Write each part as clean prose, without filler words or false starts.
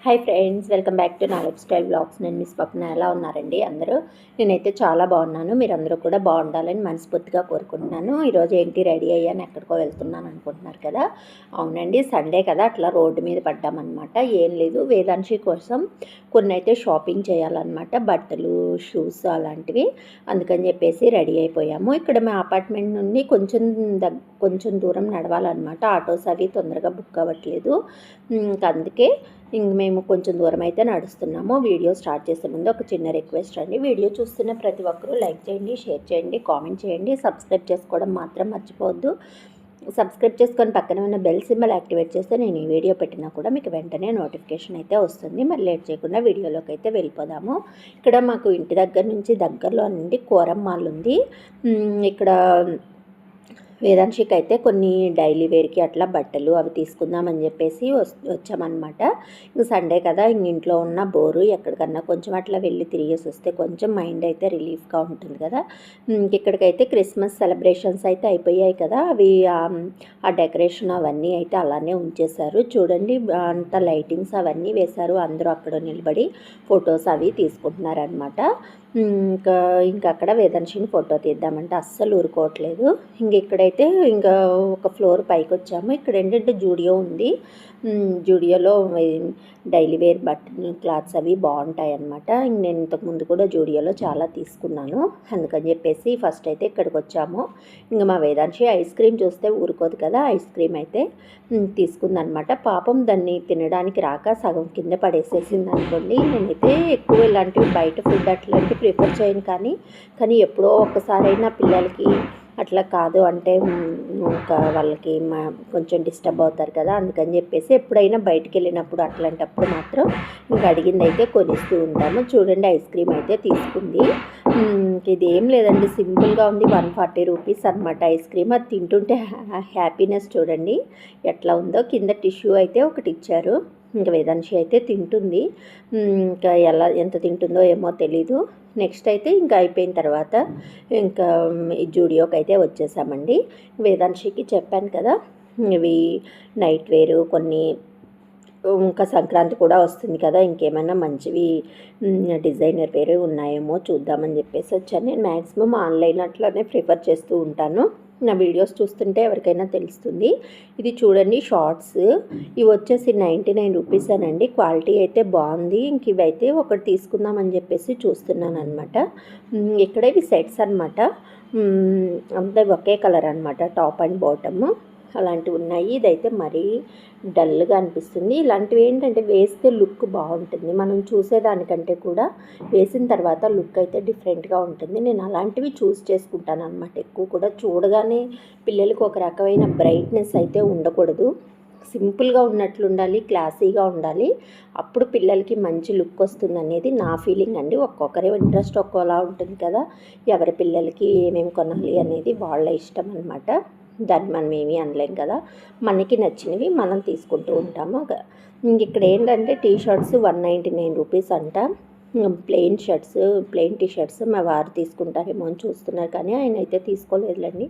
Hi friends, welcome back to నా life style blogs. నేను miss పప్న. ఎలా ఉన్నారండి అందరూ? నేనైతే చాలా బాగున్నాను. మీరందరూ కూడా బాగుండాలని మనస్ఫూర్తిగా కోరుకుంటున్నాను. ఈరోజు ఏంటి రెడీ అయ్యాను, ఎక్కడికో వెళ్తున్నాను అనుకుంటున్నారు కదా. అవునండి, సండే కదా, అట్లా రోడ్డు మీద పడ్డామన్నమాట. ఏం లేదు, వేదాంశి కోసం కొన్ని అయితే షాపింగ్ చేయాలన్నమాట, బట్టలు, షూస్ అలాంటివి. అందుకని చెప్పేసి రెడీ అయిపోయాము. ఇక్కడ మా అపార్ట్మెంట్ నుండి కొంచెం దూరం నడవాలన్నమాట. ఆటోస్ అవి తొందరగా బుక్ అవ్వట్లేదు. అందుకే మేము కొంచెం దూరం అయితే నడుస్తున్నాము. వీడియో స్టార్ట్ చేసే ముందు ఒక చిన్న రిక్వెస్ట్ అండి. వీడియో చూస్తున్న ప్రతి ఒక్కరూ లైక్ చేయండి, షేర్ చేయండి, కామెంట్ చేయండి, సబ్స్క్రైబ్ చేసుకోవడం మాత్రం మర్చిపోవద్దు. సబ్స్క్రైబ్ చేసుకొని పక్కన ఉన్న బెల్ సింబల్ యాక్టివేట్ చేస్తే నేను ఈ వీడియో పెట్టినా కూడా మీకు వెంటనే నోటిఫికేషన్ అయితే వస్తుంది. మరి లేట్ చేయకుండా వీడియోలోకి అయితే వెళ్ళిపోదాము. ఇక్కడ మాకు ఇంటి దగ్గర నుంచి దగ్గరలో నుండి కోరం మాల్ ఉంది. ఇక్కడ వేదాంశికి అయితే కొన్ని డైలీ వేర్కి అట్లా బట్టలు అవి తీసుకుందామని చెప్పేసి వచ్చామన్నమాట. ఇంక సండే కదా, ఇంట్లో ఉన్న బోరు ఎక్కడికన్నా కొంచెం అట్లా వెళ్ళి తిరిగేసి వస్తే కొంచెం మైండ్ అయితే రిలీఫ్గా ఉంటుంది కదా. ఇక్కడికైతే క్రిస్మస్ సెలబ్రేషన్స్ అయితే అయిపోయాయి కదా, అవి ఆ డెకరేషన్ అవన్నీ అయితే అలానే ఉంచేశారు. చూడండి, అంత లైటింగ్స్ అవన్నీ వేశారు. అందరూ అక్కడ నిలబడి ఫొటోస్ అవి తీసుకుంటున్నారనమాట. ఇంకా అక్కడ వేదాంశిని ఫోటో తీద్దామంటే అస్సలు ఊరుకోవట్లేదు. ఇక్కడైతే ఇంకా ఒక ఫ్లోర్ పైకి వచ్చాము. ఇక్కడ ఏంటంటే జూడియో ఉంది. జూడియోలో డైలీ వేర్ బట్టలు, క్లాత్స్ అవి బాగుంటాయి అన్నమాట. నేను ఇంతకుముందు కూడా జూడియోలో చాలా తీసుకున్నాను. అందుకని చెప్పేసి ఫస్ట్ అయితే ఇక్కడికి వచ్చాము. ఇంకా మా వేదాంశి ఐస్ క్రీమ్ చూస్తే ఊరుకోదు కదా, ఐస్ క్రీమ్ అయితే తీసుకుందనమాట. పాపం దాన్ని తినడానికి రాక సగం కింద పడేసేసింది అనుకోండి. నేనైతే ఎక్కువ ఇలాంటివి బయట ఫుడ్ అట్లాంటివి ప్రిఫర్ చేయను, కానీ ఎప్పుడో ఒక్కసారైనా పిల్లలకి అట్లా కాదు అంటే ఇంకా వాళ్ళకి కొంచెం డిస్టర్బ్ అవుతారు కదా. అందుకని చెప్పేసి ఎప్పుడైనా బయటికి వెళ్ళినప్పుడు అట్లాంటప్పుడు మాత్రం ఇంకా అడిగింది అయితే కొనిస్తూ ఉంటాము. చూడండి, ఐస్ క్రీమ్ అయితే తీసుకుంది. ఇది ఏం లేదండి, సింపుల్గా ఉంది. 140 రూపీస్ అనమాట ఐస్ క్రీమ్. అది తింటుంటే హ్యాపీనెస్ చూడండి ఎట్లా ఉందో. కింద టిష్యూ అయితే ఒకటి ఇచ్చారు. ఇంకా వేదాంశి అయితే తింటుంది. ఇంకా ఎంత తింటుందో ఏమో తెలీదు. నెక్స్ట్ అయితే ఇంకా అయిపోయిన తర్వాత ఇంకా జూడియోకి అయితే వచ్చేసామండి. వేదాంశికి చెప్పాను కదా, ఇవి నైట్ వేరు కొన్ని, ఇంకా సంక్రాంతి కూడా వస్తుంది కదా, ఇంకేమైనా మంచివి డిజైనర్ వేరే ఉన్నాయేమో చూద్దామని చెప్పేసి వచ్చాను. నేను మ్యాక్సిమం ఆన్లైన్ అట్లానే ప్రిఫర్ చేస్తూ ఉంటాను. నా వీడియోస్ చూస్తుంటే ఎవరికైనా తెలుస్తుంది. ఇది చూడండి, షార్ట్స్ ఇవి వచ్చేసి 99 రూపీస్ అనండి. క్వాలిటీ అయితే బాగుంది. ఇంక ఇవైతే ఒకటి తీసుకుందామని చెప్పేసి చూస్తున్నాను అనమాట. ఇక్కడ ఇవి సెట్స్ అనమాట. అంతా ఒకే కలర్ అనమాట, టాప్ అండ్ బాటమ్ అలాంటివి ఉన్నాయి. ఇదైతే మరీ డల్గా అనిపిస్తుంది. ఇలాంటివి ఏంటంటే వేస్తే లుక్ బాగుంటుంది, మనం చూసేదానికంటే కూడా వేసిన తర్వాత లుక్ అయితే డిఫరెంట్గా ఉంటుంది. నేను అలాంటివి చూస్ చేసుకుంటాను అనమాట. ఎక్కువ కూడా చూడగానే పిల్లలకి ఒక రకమైన బ్రైట్నెస్ అయితే ఉండకూడదు, సింపుల్గా ఉన్నట్లు ఉండాలి, క్లాసీగా ఉండాలి. అప్పుడు పిల్లలకి మంచి లుక్ వస్తుంది అనేది నా ఫీలింగ్ అండి. ఒక్కొక్కరి ఇంట్రెస్ట్ ఒక్కోలా ఉంటుంది కదా, ఎవరి పిల్లలకి ఏమేమి కొనాలి అనేది వాళ్ళ ఇష్టం అనమాట. దాన్ని మనం ఏమీ అనలేం కదా, మనకి నచ్చినవి మనం తీసుకుంటూ ఉంటాము. ఇక్కడ ఏంటంటే టీ షర్ట్స్ 199 రూపీస్ అంట. ప్లెయిన్ టీ షర్ట్స్ మా వారు తీసుకుంటారేమో అని చూస్తున్నారు, కానీ ఆయన అయితే తీసుకోలేదులేండి,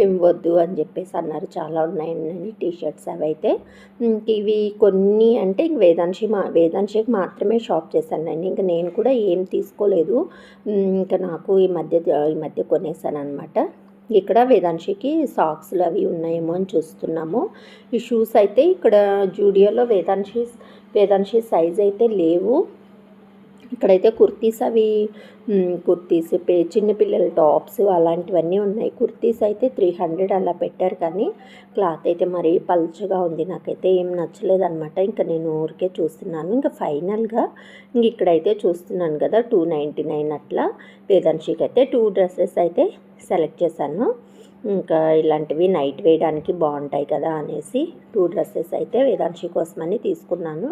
ఏం వద్దు అని చెప్పేసి అన్నారు. చాలా ఉన్నాయండి టీ షర్ట్స్ అవి అయితే. ఇవి కొన్ని అంటే ఇంక వేదాంశికి మాత్రమే షాప్ చేశానండి. ఇంకా నేను కూడా ఏం తీసుకోలేదు. ఇంకా నాకు ఈ మధ్య కొనేసాను అనమాట. ఇక్కడ వేదాంశికి సాక్స్లు అవి ఉన్నాయేమో అని చూస్తున్నాము. ఈ షూస్ అయితే ఇక్కడ జూడియోలో వేదాంశి సైజ్ అయితే లేవు. ఇక్కడైతే కుర్తీస్ చిన్నపిల్లల టాప్స్ అలాంటివన్నీ ఉన్నాయి. కుర్తీస్ అయితే 300 అలా పెట్టారు, కానీ క్లాత్ అయితే మరీ పల్చగా ఉంది. నాకైతే ఏం నచ్చలేదు అనమాట. ఇంకా నేను ఊరికే చూస్తున్నాను. ఇంకా ఫైనల్గా ఇక్కడైతే చూస్తున్నాను కదా, 299 అట్లా. వేదాంశికి అయితే 2 డ్రెస్సెస్ అయితే సెలెక్ట్ చేశాను. ఇంకా ఇలాంటివి నైట్ వేయడానికి బాగుంటాయి కదా అనేసి 2 డ్రెస్సెస్ అయితే వేదాంశి కోసమని తీసుకున్నాను.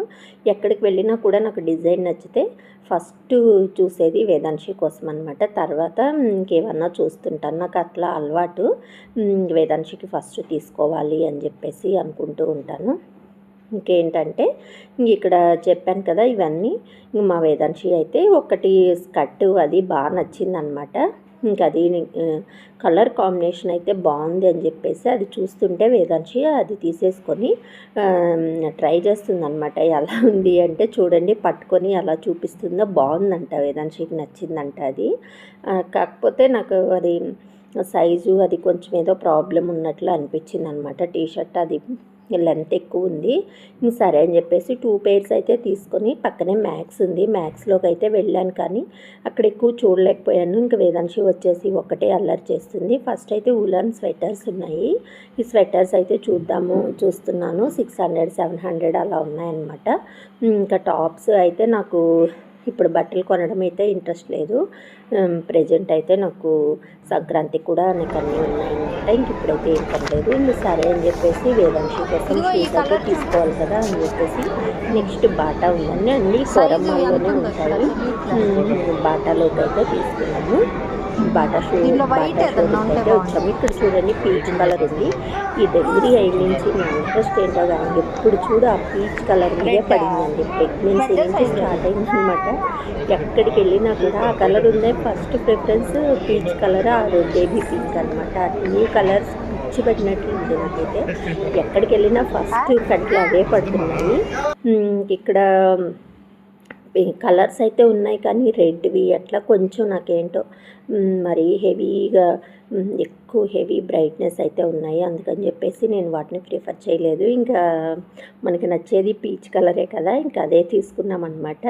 ఎక్కడికి వెళ్ళినా కూడా నాకు డిజైన్ నచ్చితే ఫస్ట్ చూసేది వేదాంశి కోసం అనమాట. తర్వాత ఇంకేమన్నా చూస్తుంటాను, నాకు అట్లా అలవాటు. వేదాంశికి ఫస్ట్ తీసుకోవాలి అని చెప్పేసి అనుకుంటూ ఉంటాను. ఇంకేంటంటే ఇక్కడ చెప్పాను కదా ఇవన్నీ. మా వేదాంశి అయితే ఒకటి స్కర్ట్ అది బాగా నచ్చిందనమాట. ఇంకా అది కలర్ కాంబినేషన్ అయితే బాగుంది అని చెప్పేసి అది చూస్తుంటే వేదాంశి అది తీసేసుకొని ట్రై చేస్తుందన్నమాట. ఎలా ఉంది అంటే చూడండి, పట్టుకొని ఎలా చూపిస్తుందో బాగుందంట, వేదాంశికి నచ్చిందంట అది. కాకపోతే నాకు అది సైజు అది కొంచెం ఏదో ప్రాబ్లం ఉన్నట్లు అనిపించింది అనమాట. టీషర్ట్ అది లెంత్ ఎక్కువ ఉంది. సరే అని చెప్పేసి 2 pairs అయితే తీసుకొని, పక్కనే మ్యాక్స్ ఉంది, మ్యాక్స్లోకి అయితే వెళ్ళాను కానీ అక్కడ ఎక్కువ చూడలేకపోయాను. ఇంకా వేదాంశి వచ్చేసి ఒకటే అల్లరి చేస్తుంది. ఫస్ట్ అయితే ఉలన్ స్వెటర్స్ ఉన్నాయి. ఈ స్వెటర్స్ అయితే చూస్తున్నాను. 600 700 అలా ఉన్నాయన్నమాట. ఇంకా టాప్స్ అయితే నాకు ఇప్పుడు బట్టలు కొనడం అయితే ఇంట్రెస్ట్ లేదు. ప్రజెంట్ అయితే నాకు సంక్రాంతికి కూడా నాకు అన్నీ ఉన్నాయన్నమాట. ఇంక ఇప్పుడైతే ఏం కొనలేదు. ఇంక సరే అని చెప్పేసి వేదాంశి కోసం షూస్ అయితే తీసుకోవాలి కదా అని చెప్పేసి నెక్స్ట్ బాటా ఉందండి, అన్నీ కొరమ్మాల్లోనే ఉంటాయి. బాటాలోకి అయితే తీసుకున్నాము. బాటా షోరూమ్కి అయితే వచ్చాము. ఇక్కడ చూడండి పీచ్ కలర్ ఉంది. ఈ డెలివరీ అయి నుంచి నా ఇంట్రెస్ట్ ఏంటో కానీ ఎప్పుడు చూడు ఆ పీచ్ కలర్ మీదే పడిందండి. ప్రెగ్నెన్సీ నుంచి స్టార్ట్ అయిందనమాట. ఎక్కడికి వెళ్ళినా కూడా ఆ కలర్ ఉందే ఫస్ట్ ప్రిఫరెన్స్, పీచ్ కలర్, ఆ బేబీ పింక్ అనమాట. ఈ కలర్స్ పిచ్చి పెట్టినట్లు ఉంది నాకైతే. ఎక్కడికి వెళ్ళినా ఫస్ట్ కంట్లో అవే పడుతున్నాయి. ఇక్కడ కలర్స్ అయితే ఉన్నాయి కానీ రెడ్వి అట్లా కొంచెం నాకేంటో మరీ హెవీగా ఎక్కువ హెవీ బ్రైట్నెస్ అయితే ఉన్నాయి. అందుకని చెప్పేసి నేను వాటిని ప్రిఫర్ చేయలేదు. ఇంకా మనకి నచ్చేది పీచ్ కలరే కదా, ఇంకా అదే తీసుకున్నాం అనమాట.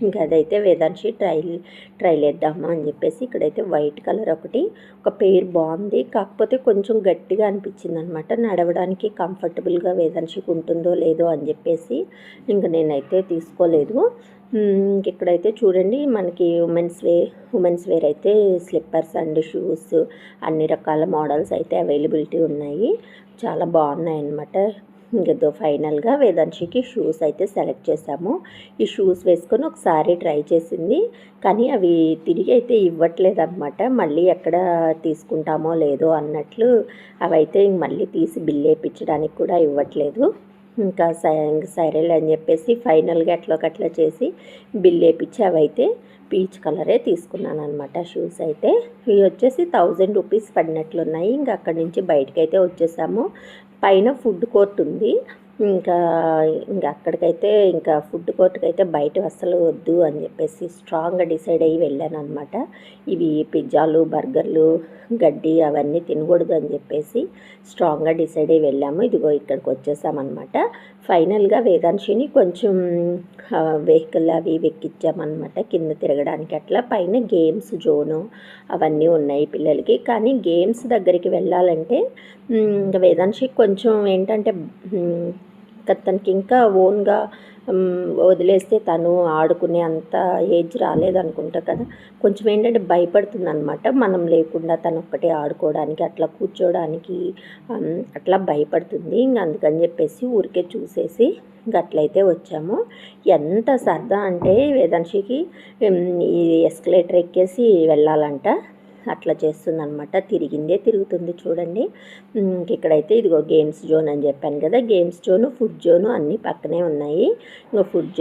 ఇంకా అదైతే వేదాంశి ట్రైల్ వేద్దామా అని చెప్పేసి ఇక్కడైతే వైట్ కలర్ ఒక పెయిర్ బాగుంది. కాకపోతే కొంచెం గట్టిగా అనిపించింది అనమాట. నడవడానికి కంఫర్టబుల్గా వేదాంశికి ఉంటుందో లేదో అని చెప్పేసి ఇంకా నేనైతే తీసుకోలేదు. ఇక్కడైతే చూడండి మనకి ఉమెన్స్ వేర్ అయితే స్లిప్పర్స్ అండ్ షూస్ అన్ని రకాల మోడల్స్ అయితే అవైలబిలిటీ ఉన్నాయి. చాలా బాగున్నాయి అన్నమాట. ఇంకేదో ఫైనల్గా వేదాంశికి షూస్ అయితే సెలెక్ట్ చేసాము. ఈ షూస్ వేసుకొని ఒకసారి ట్రై చేసింది కానీ అవి తిరిగి అయితే ఇవ్వట్లేదు అనమాట. మళ్ళీ ఎక్కడ తీసుకుంటామో లేదో అన్నట్లు అవైతే మళ్ళీ తీసి బిల్ వేయించడానికి కూడా ఇవ్వట్లేదు. ఇంకా సరేలే అని చెప్పేసి ఫైనల్గా అట్లా చేసి బిల్ వేయించి అవైతే పీచ్ కలరే తీసుకున్నాను అనమాట. షూస్ అయితే ఇవి వచ్చేసి 1000 రూపీస్ పడినట్లున్నాయి. ఇంకా అక్కడి నుంచి బయటకైతే వచ్చేసాము. పైన ఫుడ్ కోర్ట్ ఉంది. ఇంకా అక్కడికైతే ఇంకా ఫుడ్ కోర్ట్కి అయితే బయట అస్సలు వద్దు అని చెప్పేసి స్ట్రాంగ్గా డిసైడ్ అయ్యి వెళ్ళాను అనమాట. ఇవి పిజ్జాలు, బర్గర్లు, గడ్డి అవన్నీ తినకూడదు అని చెప్పేసి స్ట్రాంగ్గా డిసైడ్ అయ్యి వెళ్ళాము. ఇదిగో ఇక్కడికి వచ్చేసామన్నమాట. ఫైనల్గా వేదాంశిని కొంచెం వెహికల్ అవి ఎక్కించామన్నమాట కింద తిరగడానికి. అట్లా పైన గేమ్స్ జోను అవన్నీ ఉన్నాయి పిల్లలకి. కానీ గేమ్స్ దగ్గరికి వెళ్ళాలంటే ఇంకా వేదాంశికి కొంచెం ఏంటంటే తనకి ఇంకా ఓన్గా వదిలేస్తే తను ఆడుకునే అంత ఏజ్ రాలేదనుకుంటా కదా. కొంచెం ఏంటంటే భయపడుతుంది అనమాట. మనం లేకుండా తను ఒక్కటే ఆడుకోవడానికి అట్లా కూర్చోడానికి అట్లా భయపడుతుంది. ఇంకా అందుకని చెప్పేసి ఊరికే చూసేసి అట్లయితే వచ్చాము. ఎంత సరదా అంటే వేదాంశికి ఈ ఎస్కలేటర్ ఎక్కేసి వెళ్ళాలంట. అట్లా చేస్తుందన్నమాట. తిరుగుతుంది చూడండి. ఇక్కడైతే ఇదిగో గేమ్స్ జోన్ అని చెప్పాను కదా, గేమ్స్ జోను, ఫుడ్ జోను అన్నీ పక్కనే ఉన్నాయి. ఇంకా ఫుడ్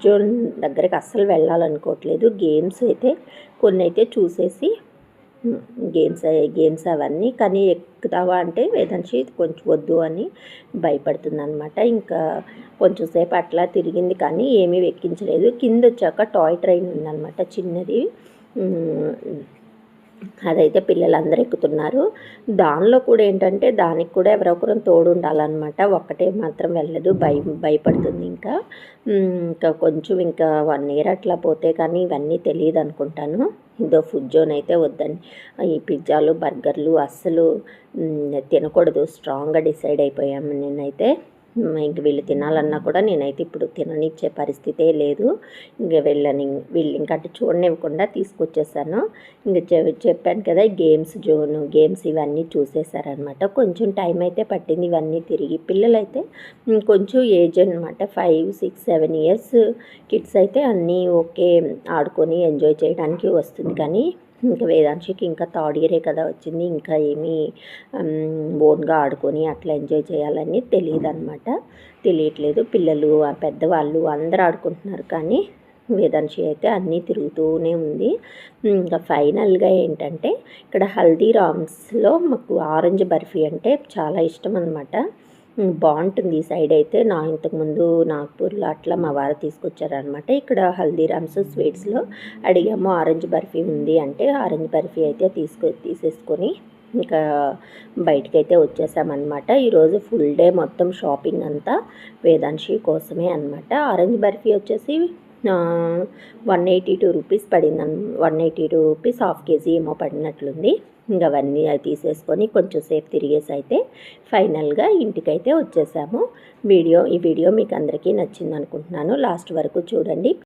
జోన్ దగ్గరికి అస్సలు వెళ్ళాలనుకోవట్లేదు. గేమ్స్ అయితే కొన్ని అయితే చూసేసి గేమ్స్ అవన్నీ కానీ ఎక్కుతావా అంటే వేదాంశి కొంచెం వద్దు అని భయపడుతుంది అనమాట. ఇంకా కొంచెం సేపు అట్లా తిరిగింది కానీ ఏమీ ఎక్కించలేదు. కింద వచ్చాక టాయ్ ట్రైన్ ఉందన్నమాట చిన్నది. అదైతే పిల్లలందరూ ఎక్కుతున్నారు. దానిలో కూడా ఏంటంటే దానికి కూడా ఎవరొకరు తోడు ఉండాలన్నమాట. ఒక్కటే మాత్రం వెళ్ళదు, భయపడుతుంది. ఇంకా కొంచెం ఇంకా 1 year అట్లా పోతే కానీ ఇవన్నీ తెలియదు అనుకుంటాను. ఇదో ఫుడ్ జోన్ అయితే వద్దని, ఈ పిజ్జాలు, బర్గర్లు అస్సలు తినకూడదు స్ట్రాంగ్గా డిసైడ్ అయిపోయాము. నేనైతే ఇంక వీళ్ళు తినాలన్నా కూడా నేనైతే ఇప్పుడు తిననిచ్చే పరిస్థితే లేదు. వీళ్ళు ఇంకా అటు చూడనివ్వకుండా తీసుకొచ్చేసాను. ఇంకా చెప్పాను కదా గేమ్స్ జోను, గేమ్స్ ఇవన్నీ చూసేసారనమాట. కొంచెం టైం అయితే పట్టింది ఇవన్నీ తిరిగి. పిల్లలైతే కొంచెం ఏజ్ అనమాట, 5, 6, 7 years కిడ్స్ అయితే అన్నీ ఓకే ఆడుకొని ఎంజాయ్ చేయడానికి వస్తుంది. కానీ ఇంకా వేదాంశికి ఇంకా 3rd year కదా వచ్చింది. ఇంకా ఏమీ ఓన్గా ఆడుకొని అట్లా ఎంజాయ్ చేయాలని తెలియట్లేదు. పిల్లలు పెద్దవాళ్ళు అందరూ ఆడుకుంటున్నారు కానీ వేదాంశి అయితే అన్నీ తిరుగుతూనే ఉంది. ఇంకా ఫైనల్గా ఏంటంటే ఇక్కడ హల్దీరామ్స్లో మాకు ఆరెంజ్ బర్ఫీ అంటే చాలా ఇష్టం అనమాట. బాగుంటుంది ఈ సైడ్ అయితే. ఇంతకుముందు నాగ్పూర్లో అట్లా మా వారు తీసుకొచ్చారనమాట. ఇక్కడ హల్దీరామ్స్ స్వీట్స్లో అడిగాము ఆరెంజ్ బర్ఫీ ఉంది అంటే ఆరెంజ్ బర్ఫీ అయితే తీసేసుకొని ఇంకా బయటకైతే వచ్చేసామన్నమాట. ఈరోజు ఫుల్ డే మొత్తం షాపింగ్ అంతా వేదాంశి కోసమే అనమాట. ఆరెంజ్ బర్ఫీ వచ్చేసి 182 రూపీస్ పడింది. 182 రూపీస్ హాఫ్ కేజీ ఏమో పడినట్లుంది. ఇంకా అవన్నీ తీసేసుకొని కొంచెం సేపు తిరిగేసి అయితే ఫైనల్గా ఇంటికైతే వచ్చేసాము. ఈ వీడియో మీకు అందరికీ నచ్చింది అనుకుంటున్నాను. లాస్ట్ వరకు చూడండి.